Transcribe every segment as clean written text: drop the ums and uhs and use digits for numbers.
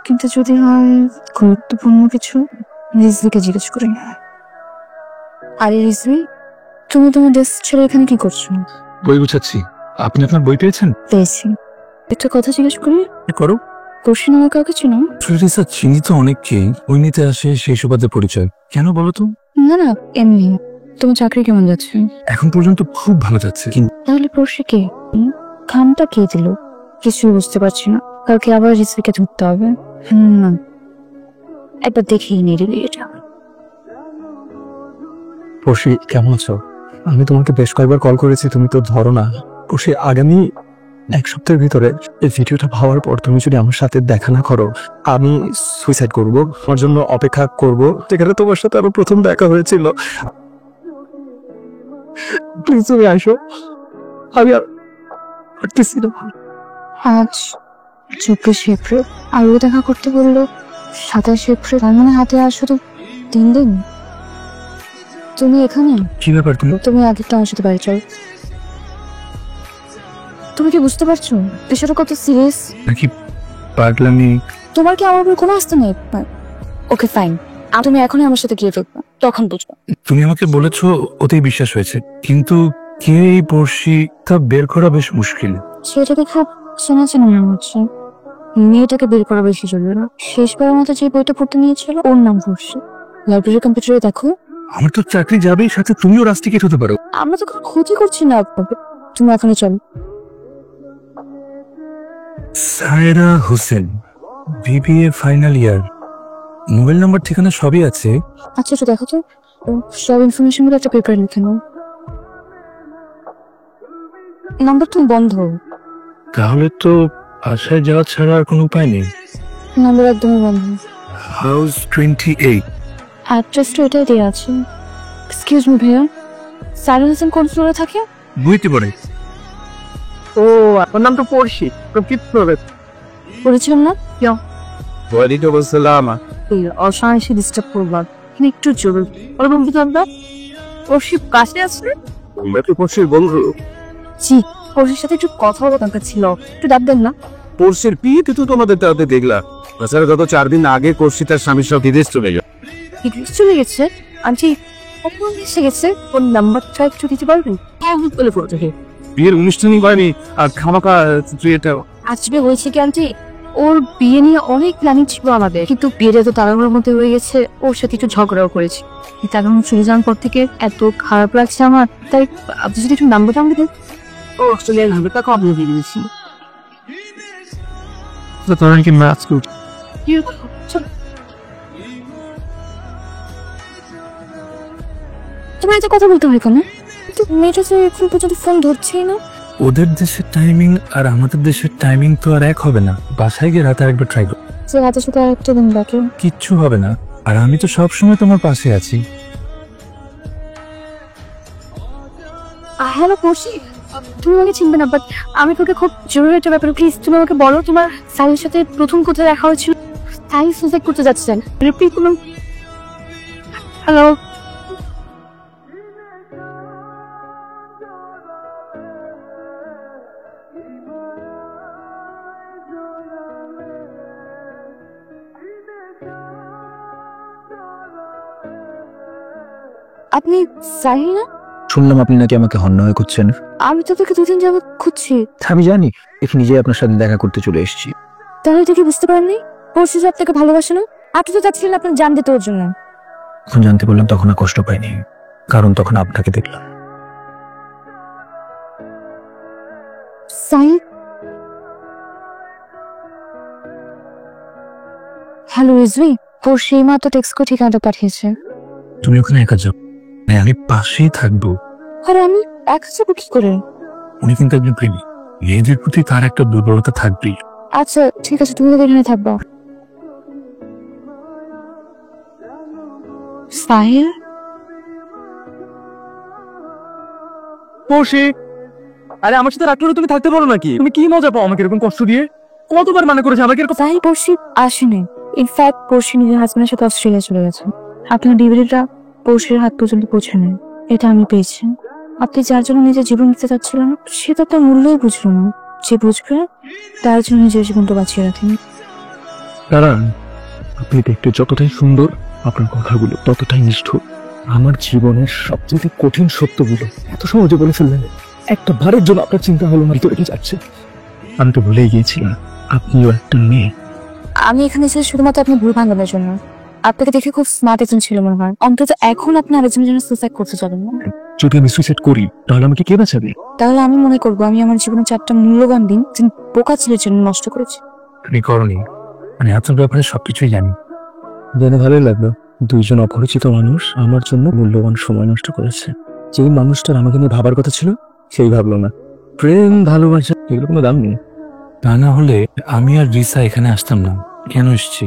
কিন্তু যদি হয় গুরুত্বপূর্ণ কিছু, রিজভিকে জিজ্ঞেস করি। আরে রিজভি, তুমি তোমার ডেস্ক ছেড়ে এখানে কি করছো? বই গুছাচ্ছি। আপনি আপনার বই পেয়েছেন? পেয়েছি। একটা কথা জিজ্ঞেস করি, করো। কোশ্চেন আমার কাউকে চিনো? স্যার চিনি তো অনেককেই, বই নিতে আসে সেই সুবাদে পরিচয়। কেন বলো তো? না না, এমনি। তোমার চাকরি কেমন যাচ্ছে? এখন পর্যন্ত খুব ভালো যাচ্ছে। তাহলে পড়শি কে? খামটা কে দিল? কিছু বুঝতে পারছি না। কালকে আবার রিজভিকে ধরতে হবে। একবার দেখেই নিয়ে দিলি এটা। পড়শি, কেমন আছো? আমি তোমাকে বেশ কয়েকবার কল করেছি, তুমি তো ধরো না। পড়শি, আগামী এক সপ্তাহের ভিতরে এই ভিডিওটা পাওয়ার পর তুমি যদি আমার সাথে দেখা না করো, আমি সুইসাইড করব। আমার জন্য অপেক্ষা করব, যেখানে তোমার সাথে আমার প্রথম দেখা হয়েছিল। প্লিজ তুমি আসো, আমি আর পারতেছি না। আজ 24 এপ্রিল, আরও দেখা করতে বললো 27 এপ্রিল। তার মানে হাতে আর শুধু 3 দিন। তুমি এখানে? কি ব্যাপার? তুমি আগে তো আমার সাথে বাড়ি চলো। তুমি কি বুঝতে পারছো বিষয়টা কত সিরিয়াস? নাকি পাগলামি? তোমার কি আমার উপর কোনো আস্থা নেই? ওকে ফাইন, তুমি এখনই আমার সাথে গিয়ে ফেলবে, তখন বুঝবো। তুমি আমাকে বলেছো, ওতেই বিশ্বাস হয়েছে। কিন্তু কে এই পড়শি তা বের করা বেশ মুশকিল। সেটাকে খুব চেনা চেনা মনে হচ্ছে। মেয়েটাকে বের করা বেশি জরুরি না। শেষবারের মতো যে বইটা পড়তে নিয়েছিল ওর নাম পড়শি। লাইব্রেরি কম্পিউটারে দেখো। আমার তো চাকরি যাবেই, সাথে তুমিও রাস্টিকেট হতে পারো। আমরা তো কোনো ক্ষতি করছি না আপনাকে। তুমি এখনই চলো। Saira Hossain, BBA final year. Mobile number, ঠিকানা সবই আছে। আচ্ছা একটু দেখো তো, সব ইনফরমেশন গুলো একটা পেপার লিখে নাও। নাম্বার তুমি বন্ধ। তাহলে তো আশায় যাওয়া ছাড়া আর কোনো উপায় নেই। নাম্বার একদমই বন্ধ। হাউস 28। অ্যাড্রেসটা এটাই দেওয়া আছে। এক্সকিউজ মি ভাইয়া, সায়রা হোসেন কোন ফ্লোরে থাকে? বুঝতে পারে। ও, আপনার নাম তো পড়শি, পড়েছিলাম না? ওয়ালাইকুম আসসালাম। অসাংশে ডিস্টার্ব করবার একটু জরুরি। ওর বন্ধু দাদা পড়শি কাছে আছে? আমরা তো পড়শির বন্ধু। জি, পড়শির সাথে একটু কথা বলা দরকার ছিল, একটু ডাক দেন না। পড়শির বিয়েতে তো তোমাদের তাতে দেখলাম। তাছাড়া গত 4 দিন আগে পড়শি তার স্বামীর সব বিদেশ চলে গেল। বিদেশ চলে গেছে? আন্টি কখন এসে গেছে? ওর নাম্বারটা একটু দিতে পারবেন? হ্যাঁ, বলে ফোন থেকে। বিয়ের অনুষ্ঠানই হয়নি আর খামাকা তুই এটা। আসবে হয়েছে কি আন্টি, ওর বিয়ে নিয়ে অনেক প্ল্যানিং ছিল আমাদের, কিন্তু বিয়েটা তো তাড়াহুড়োর মধ্যে হয়ে গেছে। ওর সাথে একটু ঝগড়াও করেছি। তাড়াহুড়ো চলে যাওয়ার পর থেকে এত খারাপ লাগছে আমার। তাই আপনি যদি একটু নাম্বারটা আমাকে দেন। ও অস্ট্রেলিয়ান নাম্বারটা কম দিয়ে দিয়েছি। তোরা কি ম্যাচ করছিস? তোমার এত কথা বলতে হয় কেন? মেয়েটা তো এখন পর্যন্ত ফোন ধরছেই না। ওদের দেশের টাইমিং আর আমাদের দেশের টাইমিং তো আর এক হবে না। বাসায় গিয়ে রাতে আরেকবার ট্রাই করো। যে রাতের সাথে আরেকটা দিন বাকি। কিচ্ছু হবে না, আর আমি তো সবসময় তোমার পাশে আছি। হ্যালো পড়শি, তুমি আমাকে চিনবে না, বাট আমি তোকে খুব জরুরি একটা ব্যাপারে, প্লিজ তুমি আমাকে বলো তোমার সাইয়ের সাথে প্রথম কোথায় দেখা হয়েছিল? সাই সুসাইড করতে যাচ্ছেন। রিপিট করুন। হ্যালো। আপনি সাই না? শুনলাম আপনি নাকি আমাকে হন্যয় করছেন। আমি তো তোকে 2 দিন যাবত খুঁজছি। আমি জানি, এখানে নিজেই আপনার সাথে দেখা করতে চলে এসেছি। তাহলে তুই কি বুঝতে পারেননি পড়শি যে আপনাকে ভালোবাসে না? আপনি তো চাচ্ছিলেন আপনার জান দিতে ওর জন্য। যখন জানতে বললাম তখন আর কষ্ট পাইনি, কারণ তখন আপনাকে দেখলাম। সাই, হ্যালো রিজভি, পড়শি মা তো টেক্সট করে ঠিকানাটা পাঠিয়েছে। তুমি ওখানে একা যাও, আমি পাশেই থাকবো। আরে আমি একা যাবো কি করে? উনি কিন্তু একজন প্রেমী, মেয়েদের প্রতি তার একটা দুর্বলতা থাকবেই। আচ্ছা ঠিক আছে, তুমি তো এখানে থাকবা। সাহিল, পড়শি, আরে আমার সাথে রাগ করে তুমি থাকতে পারো নাকি? তুমি কি মজা পাও আমাকে এরকম কষ্ট দিয়ে? কতবার মানা করেছে আমাকে এরকম? সাহিল পড়শি আসেনি। ইনফ্যাক্ট পড়শি নিজের হাজবেন্ডের সাথে অস্ট্রেলিয়া চলে গেছে। আপনার ডিভিডিটা পড়শির হাত পর্যন্ত পৌঁছায়নি, এটা আমি পেয়েছি। আপনি যার জন্য নিজের জীবন দিতে চাচ্ছিলেন সে তো আপনার মূল্যই বুঝলো না। যে বুঝবে তার জন্য নিজের জীবনটা বাঁচিয়ে রাখেন। কারণ আপনি দেখতে যতটাই সুন্দর, আপনার কথাগুলো ততটাই নিষ্ঠুর। আমার জীবনের সবচেয়ে কঠিন সত্যগুলো এত সহজে বলে ফেললেন। একটা বারের জন্য আপনার চিন্তা হলো না ভিতরে কি যাচ্ছে। আমি তো ভুলেই গিয়েছিলাম আপনিও একটা মেয়ে। আমি এখানে এসেছি শুধুমাত্র আপনি ভুল ভাঙানোর জন্য। আপনাকে দেখে খুব স্মার্ট একজন ছিল মনে হয়, অন্তত এখন আপনি আরেকজনের জন্য সুসাইড করতে যাবেন না। যদি আমি সুইসাইড করি তাহলে আমাকে কে বাঁচাবে? তাহলে আমি মনে করবো আমি আমার জীবনে 4টা মূল্যবান দিন বোকা ছেলের জন্য নষ্ট করেছি। তুমি করনি, মানে আপনার ব্যাপারে সবকিছুই জানি। জেনে ভালোই লাগলো দুইজন অপরিচিত মানুষ আমার জন্য মূল্যবান সময় নষ্ট করেছে। যেই মানুষটার আমাকে নিয়ে ভাবার কথা ছিল সেই ভাবলো না। প্রেম, ভালোবাসা এগুলো কোনো দাম নেই। তা না হলে আমি আর রিসা এখানে আসতাম না। কেন এসেছি?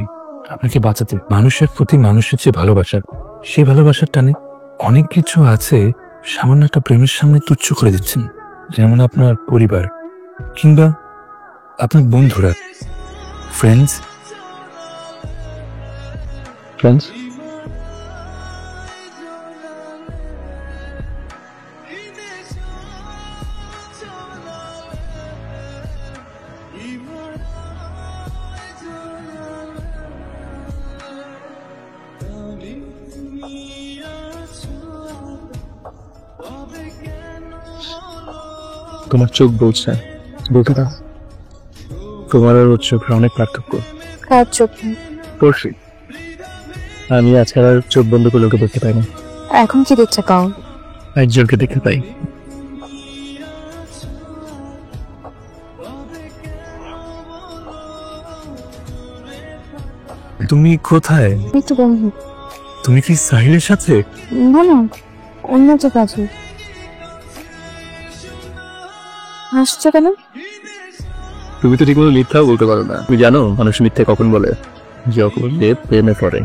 আপনাকে বাঁচাতে। মানুষের প্রতি মানুষের যে ভালোবাসার, সেই ভালোবাসার টানে অনেক কিছু আছে সামান্য একটা প্রেমের সামনে তুচ্ছ করে দিচ্ছেন। যেমন আপনার পরিবার কিংবা আপনার বন্ধুরা, ফ্রেন্ডস। ফ্রেন্ডস, তোমার চোখ বলছে, বলতে দাও। তোমার আর ওর চোখের অনেক পার্থক্য। কার চোখ? পড়ছি আমি আজকাল আর চোখ বন্ধ করে লোকে দেখতে পাই না। এখন কি দেখছে কাউ? একজনকে দেখতে পাই। তুমি কোথায়? একটু বন্ধু। তুমি কি সাহিলের সাথে? না না, অন্য যে কাছে। হাসছো কেন? তুমি তো ঠিকমতো মিথ্যাও বলতে পারো না। তুমি জানো মানুষ মিথ্যে কখন বলে? যখন সে প্রেমে পড়ে।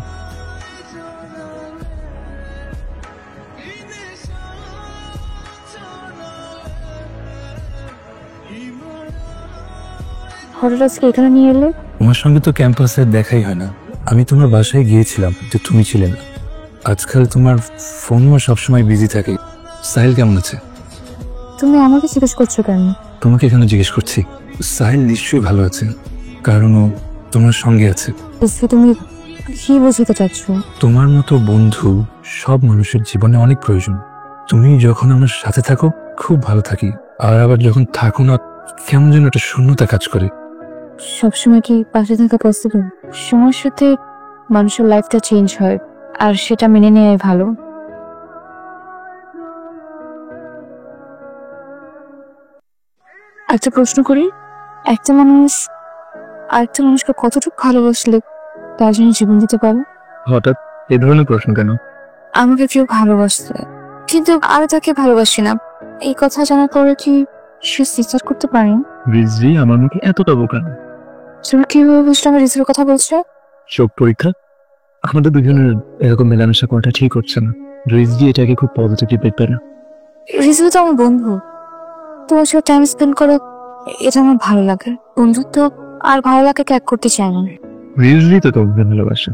হঠাৎ আজকে এখানে নিয়ে এলে? তোমার সঙ্গে তো ক্যাম্পাসে দেখাই হয় না। আমি তোমার বাসায় গিয়েছিলাম, যে তুমি ছিলে না। আজকাল তোমার ফোনও সবসময় বিজি থাকে। সাহিল কেমন আছে? তুমি আমাকে জিজ্ঞেস করছো কেন? তোমাকে এখানে জিজ্ঞেস করছি। সাহিল নিশ্চয়ই ভালো আছে, কারণ ও তোমার সঙ্গে আছে। আজকে তুমি কি বোঝাতে চাচ্ছ? তোমার মতো বন্ধু সব মানুষের জীবনে অনেক প্রয়োজন। তুমি যখন আমার সাথে থাকো খুব ভালো থাকি, আর আবার যখন থাকো না কেমন যেন একটা শূন্যতা কাজ করে। সবসময় কি পাশে থাকা পসিবল? সময়ের সাথে মানুষের লাইফটা চেঞ্জ হয়, আর সেটা মেনে নেওয়াই ভালো। একটা প্রশ্ন করি, একটা মানুষ আরেকটা মানুষকে কতটুকু ভালোবাসলে তার জন্য জীবন দিতে পারে? হঠাৎ এই ধরনের প্রশ্ন কেন? আমাকে কেউ ভালোবাসতে, কিন্তু আমি তাকে ভালোবাসি না, এই কথা জানার পরে কি সে সুইসাইড করতে পারে? রিজভি আমার মুখে এতটা বোকা। তুমি কিভাবে বুঝলে আমি রিজের কথা বলছো? চোখ পরীক্ষা। আমাদের দুজনের এরকম মেলামেশা করাটা ঠিক হচ্ছে না। রিজভি এটাকে খুব পজিটিভলি দেখবে না। রিজু তো আমার বন্ধু, তোমার সাথে টাইম স্পেন্ড করো এটা আমার ভালো লাগে। বন্ধুত্ব আর ভালো লাগে এক করতে চাই না। রিজভি তো তোমাকে ভালোবাসে।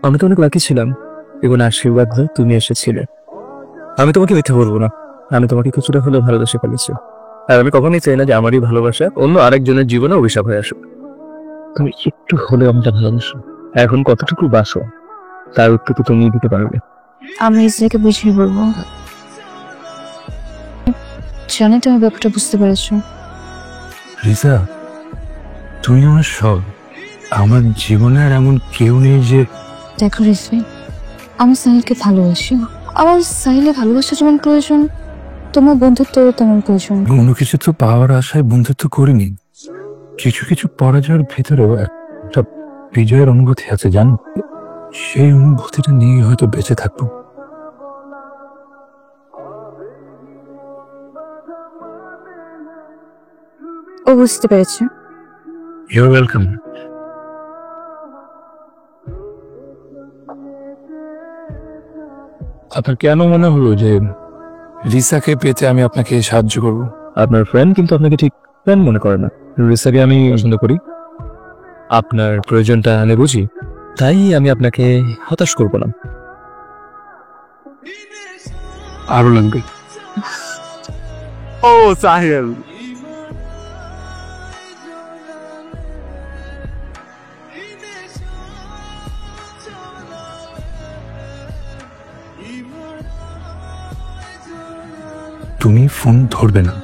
আমি তো অনেক লাকি ছিলাম, এবং আশীর্বাদ হয়ে তুমি এসেছিলে। আমি তোমাকে মিথ্যে বলবো না, আমি তোমাকে কিছুটা হলেও ভালোবেসে ফেলেছি। আর আমি কখনোই চাই না যে আমারই ভালোবাসা অন্য আরেকজনের জীবনে অভিশাপ হয়ে আসুক। তুমি একটু হলেও আমাকে ভালোবাসো। এখন কতটুকু বাসো তার উত্তর তো তুমি দিতে পারবে। আমি রিজুকে বুঝিয়ে বলবো। জানি তুমি ব্যাপারটা বুঝতে পেরেছো। রিসা, তুমি আমার সব। আমার জীবনে আর এমন কেউ নেই যে। দেখো রিজু, আমি সাহিলকে ভালোবাসি। আমার সাহিলে ভালোবাসা যেমন প্রয়োজন, তোমার বন্ধুত্ব তেমন প্রয়োজন। কোনো কিছু তো পাওয়ার আশায় বন্ধুত্ব করিনি। কিছু কিছু পরাজয়ের ভেতরেও একটা বিজয়ের অনুভূতি আছে, জানো? সেই অনুভূতিটা নিয়ে হয়তো বেঁচে থাকবো। ও বুঝতে পেরেছে। Your welcome. আপনার কেন মনে হলো যে রিসাকে পেতে আমি আপনাকে সাহায্য করব? আপনার ফ্রেন্ড কিন্তু আপনাকে ঠিক ফ্রেন্ড মনে করে না। রিসাকে আমি পছন্দ করি, আপনার প্রয়োজনটা আমি বুঝি, তাই আমি আপনাকে হতাশ করব না। আরো লাগবে। ও সাহেল, তুমি ফোন ধরবে না।